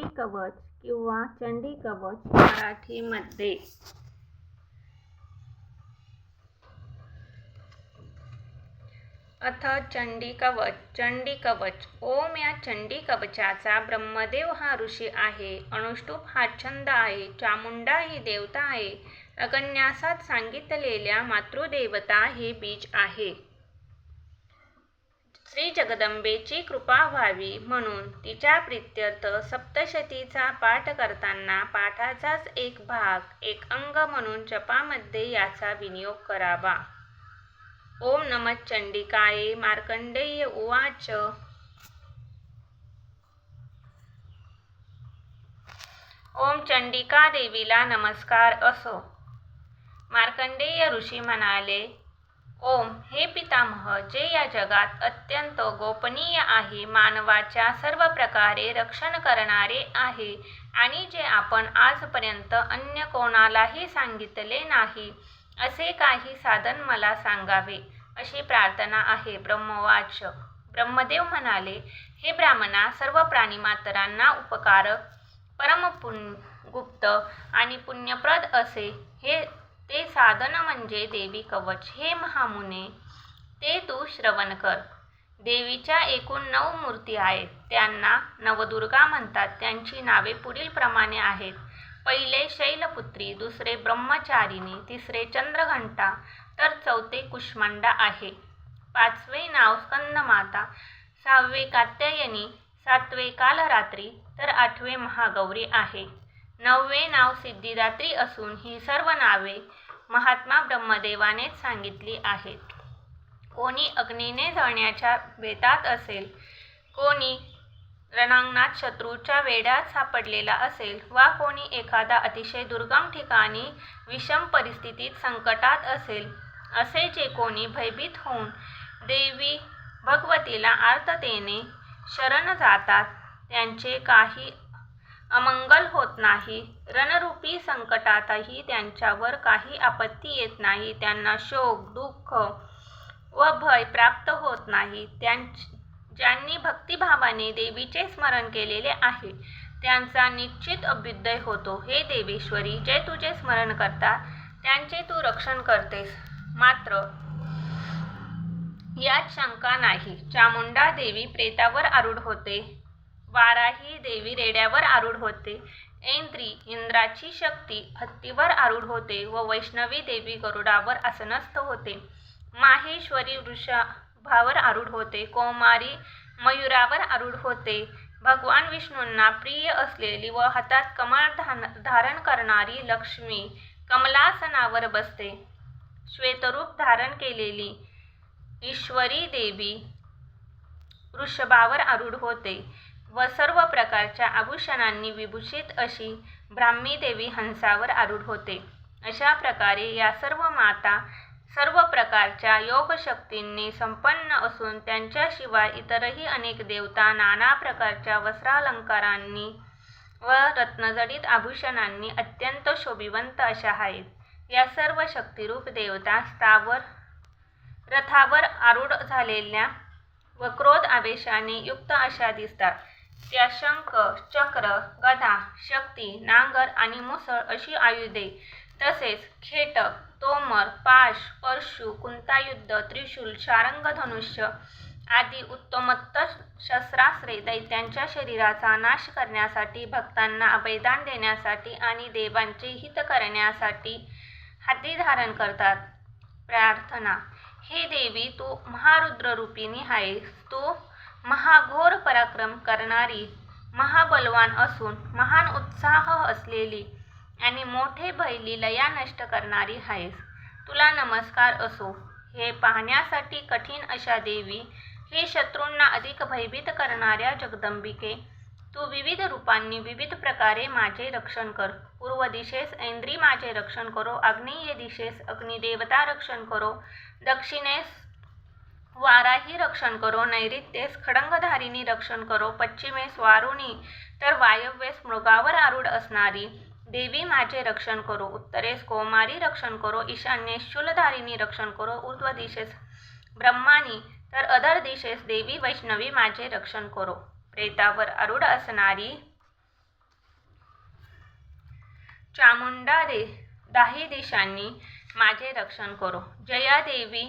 देवी कवच किंवा चंडी कवच मराठीमध्ये. अथ चंडी कवच. चंडी कवच. ओम या चंडी कवचाचा ब्रह्मदेव हा ऋषी आहे, अनुष्टुप हा छंद आहे, चामुंडा ही देवता आहे, अगन्यासात सांगितलेल्या मातृदेवता हे बीज आहे. श्री जगदंबेची कृपा व्हावी म्हणून तिच्या प्रीत्यर्थ सप्तशतीचा पाठ करताना पाठाचाच एक भाग, एक अंग म्हणून जपामध्ये याचा विनियोग करावा. ओम नमः चंडिकाये. मार्कंडेय उवाच. ओम चंडिका देवीला नमस्कार असो. मार्कंडेय ऋषी म्हणाले, ओम हे पितामह, जे या जगात अत्यंत गोपनीय आहे, मानवाच्या सर्व प्रकारे रक्षण करणारे आहे आणि जे आपण आजपर्यंत अन्य कोणालाही सांगितले नाही, असे काही साधन मला सांगावे, अशी प्रार्थना आहे. ब्रह्मवाच. ब्रह्मदेव म्हणाले, हे ब्राह्मणा, सर्व प्राणीमात्रांना उपकारक, परमगुप्त आणि पुण्यप्रद असे हे ते साधन म्हणजे देवी कवच. हे महामुने, ते तू श्रवण कर. देवीच्या एकूण 9 मूर्ती आहेत. त्यांना नवदुर्गा म्हणतात. त्यांची नावे पुढील प्रमाणे आहेत. पहिले शैलपुत्री, दुसरे ब्रह्मचारिणी, तिसरे चंद्रघंटा, तर चौथे कुष्मांडा आहे. 5वे नाव स्कंदमाता, 6वे कात्यायनी, 7वे कालरात्री, तर 8वे महागौरी आहे. 9वे नाव सिद्धिदात्री असून ही सर्व नावे महात्मा ब्रह्मदेवानेच सांगितली आहेत. कोणी अग्नीने जळण्याच्या बेतात असेल, कोणी रणांगणात शत्रूच्या वेढ्यात सापडलेला असेल, वा कोणी एखादा अतिशय दुर्गम ठिकाणी विषम परिस्थितीत संकटात असेल, असे जे कोणी भयभीत होऊन देवी भगवतीला आर्ततेने शरण जातात, त्यांचे काही अमंगल होत नाही. रणरूपी संकटातही त्यांच्यावर काही आपत्ती येत नाही. त्यांना शोक, दुःख व भय प्राप्त होत नाही. ज्यांनी भक्तिभावाने देवीचे स्मरण केलेले आहे, त्यांचा निश्चित अभ्युदय होतो. हे देवेश्वरी, जे तुझे स्मरण करतात त्यांचे तू रक्षण करतेस. मात्र यात शंका नाही. चामुंडा देवी प्रेतावर आरूढ होते, वाराही देवी रेड्यावर आरूढ होते, ऐंद्री इंद्राची शक्ती हत्तीवर आरूढ होते व वैष्णवी देवी गरुडावर आसनस्थ होते. माहेश्वरी वृषभावर आरूढ होते, कौमारी मयुरावर आरूढ होते. भगवान विष्णूंना प्रिय असलेली व हातात कमळ धारण करणारी लक्ष्मी कमलासनावर बसते. श्वेतरूप धारण केलेली ईश्वरी देवी वृषभावर आरूढ होते व सर्व प्रकारच्या आभूषणांनी विभूषित अशी ब्राह्मी देवी हंसावर आरूढ होते. अशा प्रकारे या सर्व माता सर्व प्रकारच्या योगशक्तींनी संपन्न असून त्यांच्याशिवाय इतरही अनेक देवता नाना प्रकारच्या वस्त्रालंकारांनी व रत्नजडित आभूषणांनी अत्यंत शोभिवंत अशा आहेत. या सर्व शक्तिरूप देवता स्थावर रथावर आरूढ झालेल्या व क्रोध आवेशाने युक्त अशा दिसतात. त्या शंख, चक्र, गदा, शक्ती, नांगर आणि मुसळ अशी आयुधे, तसेच खेटक, तोमर, पाश, परशु, कुंतायुध, त्रिशूल, शारंग, धनुष्य आदी उत्तमोत्तम शस्त्रास्त्रे दैत्यांच्या शरीराचा नाश करण्यासाठी, भक्तांना अभयदान देण्यासाठी आणि देवांचे हित करण्यासाठी हाती धारण करतात. प्रार्थना. हे देवी, तू महारुद्ररूपिणी आहेस. तू महाघोर पराक्रम करणारी, महाबलवान असून महान उत्साह असलेली आणि मोठे भय लीलया नष्ट करणारी आहेस. तुला नमस्कार असो. हे पाहण्यासाठी कठीण अशा देवी, हे शत्रूंना अधिक भयभीत करणाऱ्या जगदंबिके, तू विविध रूपांनी विविध प्रकारे माझे रक्षण कर. पूर्व दिशेस ऐंद्री माझे रक्षण करो, आग्नेय दिशेस अग्निदेवता रक्षण करो, दक्षिणेस वाराही रक्षण करो, नैऋत्येस खड्गधारिणी रक्षण करो, पश्चिमेस वारुणी, तर वायव्येस मृगावर आरूढ असणारी देवी माझे रक्षण करो, उत्तरेस कौमारी रक्षण करो, ईशान्येस शूलधारिणी रक्षण करो, ऊर्ध्व दिशेस ब्रह्माणी, तर अधर दिशेस देवी वैष्णवी माझे रक्षण करो. प्रेतावर आरूढ असणारी चामुंडा दाही दिशांनी माझे रक्षण करो. जया देवी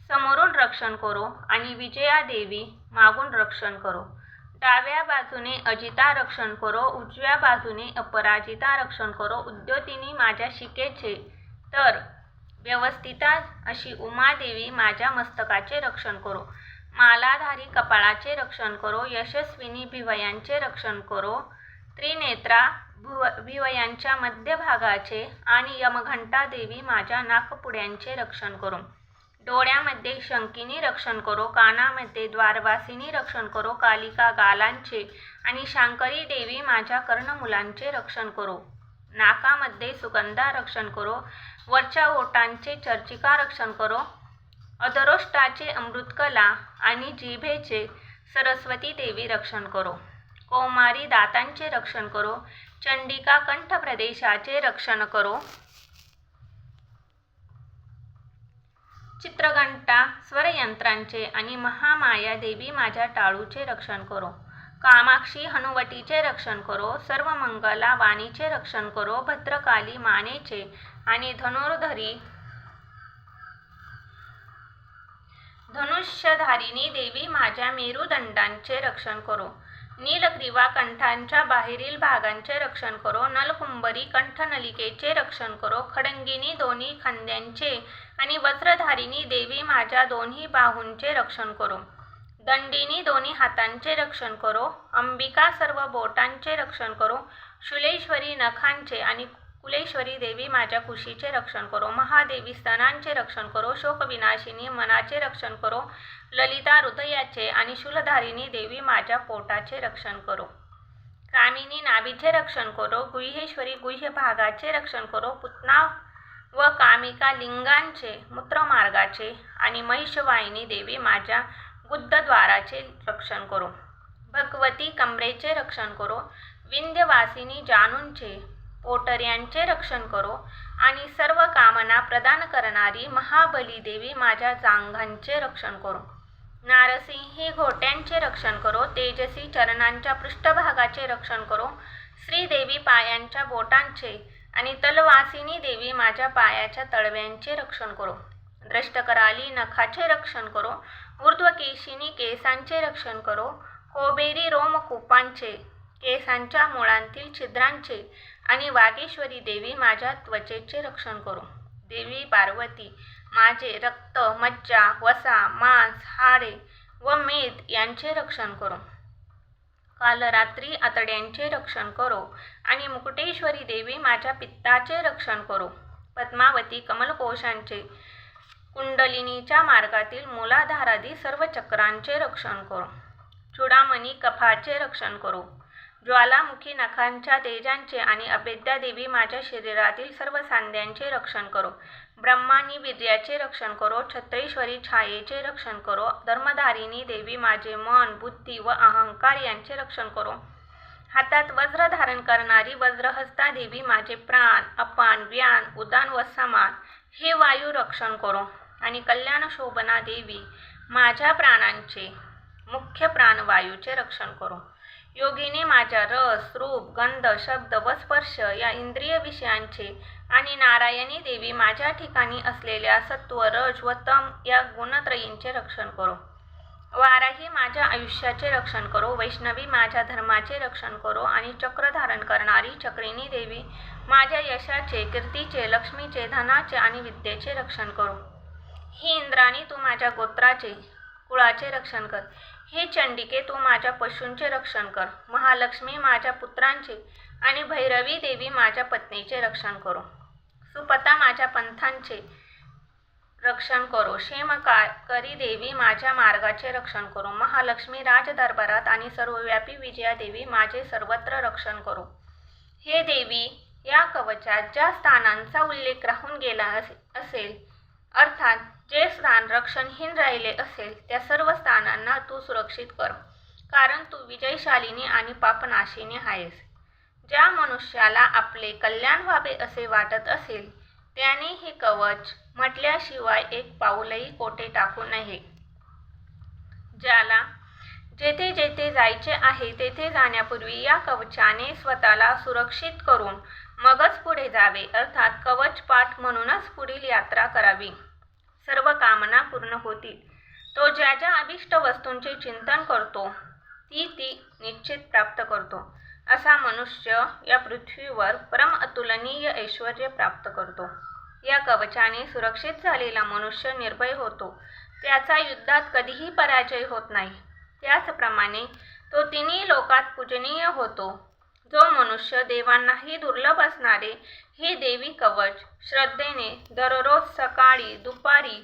समोरून रक्षण करो आणि विजया देवी मागून रक्षण करो. डाव्या बाजूने अजिता रक्षण करो, उजव्या बाजूने अपराजिता रक्षण करो. उद्योतिनी माझ्या शिकेचे तर व्यवस्थिता अशी उमादेवी माझ्या मस्तकाचे रक्षण करो. मालाधारी कपाळाचे रक्षण करो. यशस्विनी भिवयांचे रक्षण करो. त्रिनेत्रा भिवयांच्या मध्यभागाचे आणि यमघंटा देवी माझ्या नाकपुड्यांचे रक्षण करो. डोळ्यामध्ये शंकिनी रक्षण करो. कानामध्ये द्वारवासिनी रक्षण करो. कालिका गालांचे आणि शांकरी देवी माझ्या कर्णमुलांचे रक्षण करो. नाकामध्ये सुगंधा रक्षण करो. वरच्या ओठांचे चर्चिका रक्षण करो. अधरोष्टाचे अमृतकला आणि जिभेचे सरस्वती देवी रक्षण करो. कौमारी दातांचे रक्षण करो. चंडिका कंठ प्रदेशाचे रक्षण करो. चित्रघंटा स्वरयंत्रांचे आणि महामाया देवी माझ्या टाळूचे रक्षण करो. कामाक्षी हनुवटीचे रक्षण करो. सर्वमंगला वाणीचे रक्षण करो. भद्रकाली मानेचे आणि धनुष्यधारिणी देवी माझ्या मेरुदंडांचे रक्षण करो. नीलग्रीवा कंठांच्या बाहेरील भागांचे रक्षण करो. नलकुंभरी कंठनलिकेचे रक्षण करो. खडंगिनी दोन्ही खांद्यांचे आणि वज्रधारिणी देवी माझ्या दोन्ही बाहूंचे रक्षण करो. दंडिनी दोन्ही हातांचे रक्षण करो. अंबिका सर्व बोटांचे रक्षण करो. शूलेश्वरी नखांचे आणि कुलेश्वरी देवी माझ्या कुशीचे रक्षण करो. महादेवी स्तनांचे रक्षण करो. शोकविनाशिनी मनाचे रक्षण करो. ललिता हृदयाचे आणि शूलधारिणी देवी माझ्या पोटाचे रक्षण करो. कामिनी नाभीचे रक्षण करो. गुह्येश्वरी गुह्य भागाचे रक्षण करो. पुतना व कामिका लिंगांचे मूत्रमार्गाचे आणि महिषवाहिनी देवी माझ्या गुद्धद्वाराचे रक्षण करो. भगवती कमरेचे रक्षण करो. विंध्यवासिनी जानूंचे पोटऱ्यांचे रक्षण करो आणि सर्व कामना प्रदान करणारी महाबली देवी माझ्या जांघांचे रक्षण करो. नारसिंही घोट्यांचे रक्षण करो. तेजसी चरणांच्या पृष्ठभागाचे रक्षण करो. श्रीदेवी पायांच्या बोटांचे आणि तलवासिनी देवी माझ्या पायाच्या तळव्यांचे रक्षण करो. दृष्टकराली नखाचे रक्षण करो. ऊर्ध्वकेशिनी केसांचे रक्षण करो. कोबेरी रोमकूपांचे केसांच्या मुळांतील छिद्रांचे आणि वागेश्वरी देवी माझ्या त्वचेचे रक्षण करो. देवी पार्वती माझे रक्त, मज्जा, वसा, मांस, हाडे व मेद यांचे रक्षण करो. कालरात्री आतड्यांचे रक्षण करो आणि मुकुटेश्वरी देवी माझ्या पित्ताचे रक्षण करो. पद्मावती कमलकोशांचे कुंडलिनीच्या मार्गातील मूलाधारादी सर्व चक्रांचे रक्षण करो. चूडामणी कफाचे रक्षण करो. ज्वालामुखी नखांच्या तेजांचे आणि अभेद्या देवी माझ्या शरीरातील सर्व सांध्यांचे रक्षण करो. ब्रह्मानी वीर्याचे रक्षण करो. छत्रेश्वरी छायेचे रक्षण करो. धर्मधारिणी देवी माझे मन, बुद्धी व अहंकार यांचे रक्षण करो. हातात वज्र धारण करणारी वज्रहस्ता देवी माझे प्राण, अपान, व्यान, उदान व समान हे वायू रक्षण करो. आणि कल्याण शोभना देवी माझ्या प्राणांचे मुख्य प्राणवायूचे रक्षण करो. योगिनी माझ्या रस, रूप, गंध, शब्द व स्पर्श या इंद्रिय विषयांचे आणि नारायणी देवी माझ्या ठिकाणी असलेल्या सत्व, रज व तम या गुणत्रयींचे रक्षण करो. वाराही माझ्या आयुष्याचे रक्षण करो. वैष्णवी माझ्या धर्माचे रक्षण करो. आणि चक्र धारण करणारी चक्रिणी देवी माझ्या यशाचे, कीर्तीचे, लक्ष्मीचे, धनाचे आणि विद्येचे रक्षण करो. ही इंद्राणी तू माझ्या गोत्राचे, कुळाचे रक्षण कर. हे चंडिके तू माझ्या पशूंचे रक्षण कर. महालक्ष्मी माझ्या पुत्रांचे आणि भैरवी देवी माझ्या पत्नीचे रक्षण करो. सुपता माझ्या पंथांचे रक्षण करो. क्षेमकरी देवी माझ्या मार्गाचे रक्षण करो. महालक्ष्मी राजदरबारात आणि सर्वव्यापी विजया देवी माझे सर्वत्र रक्षण करो. हे देवी या कवचात ज्या स्थानांचा उल्लेख राहून गेला असेल, अर्थात जे स्थान रक्षणहीन राहिले असेल, त्या सर्व स्थानांना तू सुरक्षित कर, कारण तू विजयशालिनी आणि पापनाशिनी आहेस. ज्या मनुष्याला आपले कल्याण व्हावे असे वाटत असेल त्याने हे कवच म्हटल्याशिवाय एक पाऊलही कोठे टाकू नये. जेथे जेथे जायचे आहे तेथे जाण्यापूर्वी या कवचाने स्वतःला सुरक्षित करून मगच पुढे जावे, अर्थात कवच पाठ म्हणूनच पुढील यात्रा करावी. सर्व कामना पूर्ण होतील. तो ज्या ज्या अभिष्ट वस्तूंचे चिंतन करतो ती ती निश्चित प्राप्त करतो. असा मनुष्य या पृथ्वीवर परम अतुलनीय ऐश्वर्य प्राप्त करतो. या कवचाने सुरक्षित झालेला मनुष्य निर्भय होतो. त्याचा युद्धात कधीही पराजय होत नाही. त्याचप्रमाणे तो तिन्ही लोकात पूजनीय होतो. जो मनुष्य देवांनाही दुर्लभ असणारे हे देवी कवच श्रद्धेने दररोज सकाळी, दुपारी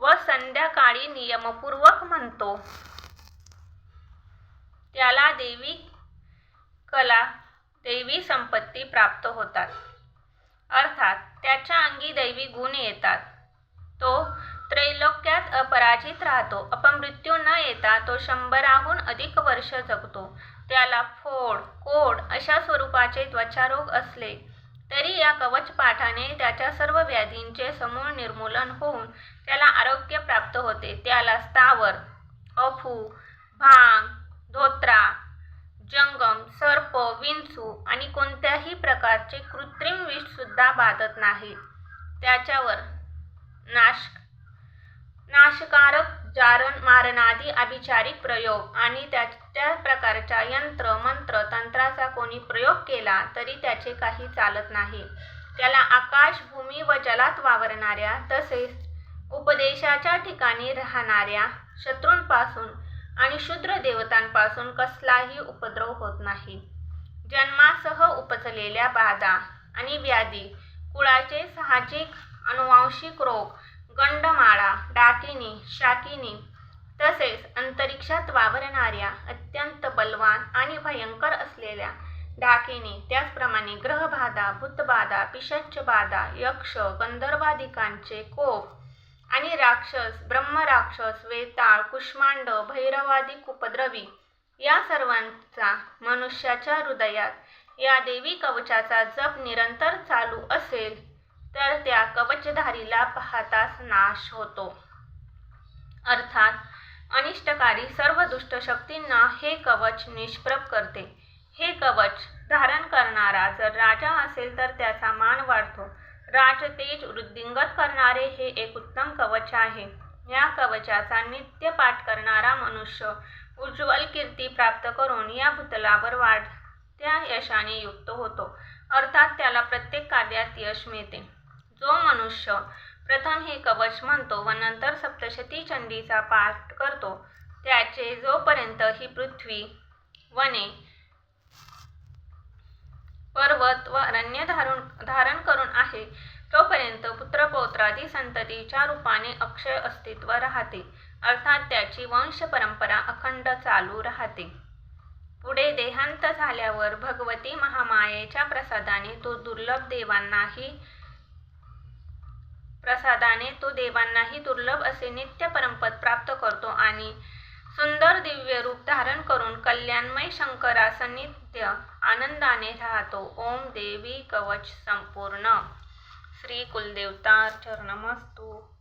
व संध्याकाळी नियमपूर्वक म्हणतो, त्याला देवी कला, दैवी संपत्ती प्राप्त होतात. अर्थात त्याच्या अंगी दैवी गुण येतात. तो त्रैलोक्यात अपराजित राहतो. अपमृत्यू न येता तो 100हून अधिक वर्ष जगतो. त्याला फोड, कोड अशा स्वरूपाचे त्वचारोग असले तरी या कवच पाठाने त्याच्या सर्व व्याधींचे समूळ निर्मूलन होऊन त्याला आरोग्य प्राप्त होते. त्याला स्थावर, अफू, भांग, धोत्रा, जंगम, सर्प, विंचू आणि कोणत्याही प्रकारचे कृत्रिम विष सुद्धा बाधत नाही. त्याच्यावर नाशकारक, जारण, मारणादी अभिचारिक प्रयोग आणि त्या प्रकारच्या यंत्र, मंत्र, तंत्राचा कोणी प्रयोग केला तरी त्याचे काही चालत नाही. त्याला आकाश, भूमी व जलात वावरणाऱ्या तसेच उपदेशाच्या ठिकाणी राहणाऱ्या शत्रूंपासून आणि क्षुद्र देवतांपासून कसलाही उपद्रव होत नाही. जन्मासह उपजलेल्या बाधा आणि व्याधी, कुळाचे साहजिक अनुवांशिक रोग, गंडमाळा, डाकिनी, शाकिनी तसेच अंतरिक्षात वावरणाऱ्या अत्यंत बलवान आणि भयंकर असलेल्या डाकिनी, त्याचप्रमाणे ग्रहबाधा, भूतबाधा, पिशाच्चबाधा, यक्ष, गंधर्वादिकांचे कोप आणि राक्षस, ब्रह्मराक्षस, वेताळ, कुष्मांड, भैरवादिक उपद्रवी या सर्वांचा मनुष्याच्या हृदयात या देवी कवचाचा जप निरंतर चालू असेल तर त्या कवचधारीला पाहताच नाश होतो. अर्थात अनिष्टकारी सर्व दुष्ट शक्तींना हे कवच निष्प्रभ करते. हे कवच धारण करणारा जर राजा असेल तर त्याचा मान वाढतो. राजतेज वृद्धिंगत करणारे हे एक उत्तम कवच आहे. या कवचाचा नित्य पाठ करणारा मनुष्य उज्ज्वल कीर्ती प्राप्त करून या भूतलावर वाढत्या यशाने युक्त होतो. अर्थात त्याला प्रत्येक कार्यात यश मिळते. जो मनुष्य प्रथम हे कवच म्हणतो व नंतर सप्तशती चंडीचा पाठ करतो त्याचे जोपर्यंत ही पृथ्वी, वने, पर्वत व अरण्य धारण करून आहे तोपर्यंत पुत्रपौत्रादी संततीच्या रूपाने अक्षय अस्तित्व राहते. अर्थात त्याची वंश परंपरा अखंड चालू राहते. पुढे देहांत झाल्यावर भगवती महामायेच्या प्रसादाने तो देवांनाही दुर्लभ असे नित्य परमपद प्राप्त करतो आणि सुंदर दिव्य रूप धारण करून कल्याणमय शंकरासन्निध्य आनंदाने राहतो. ओम देवी कवच संपूर्ण. श्री कुलदेवता चरणमस्तु.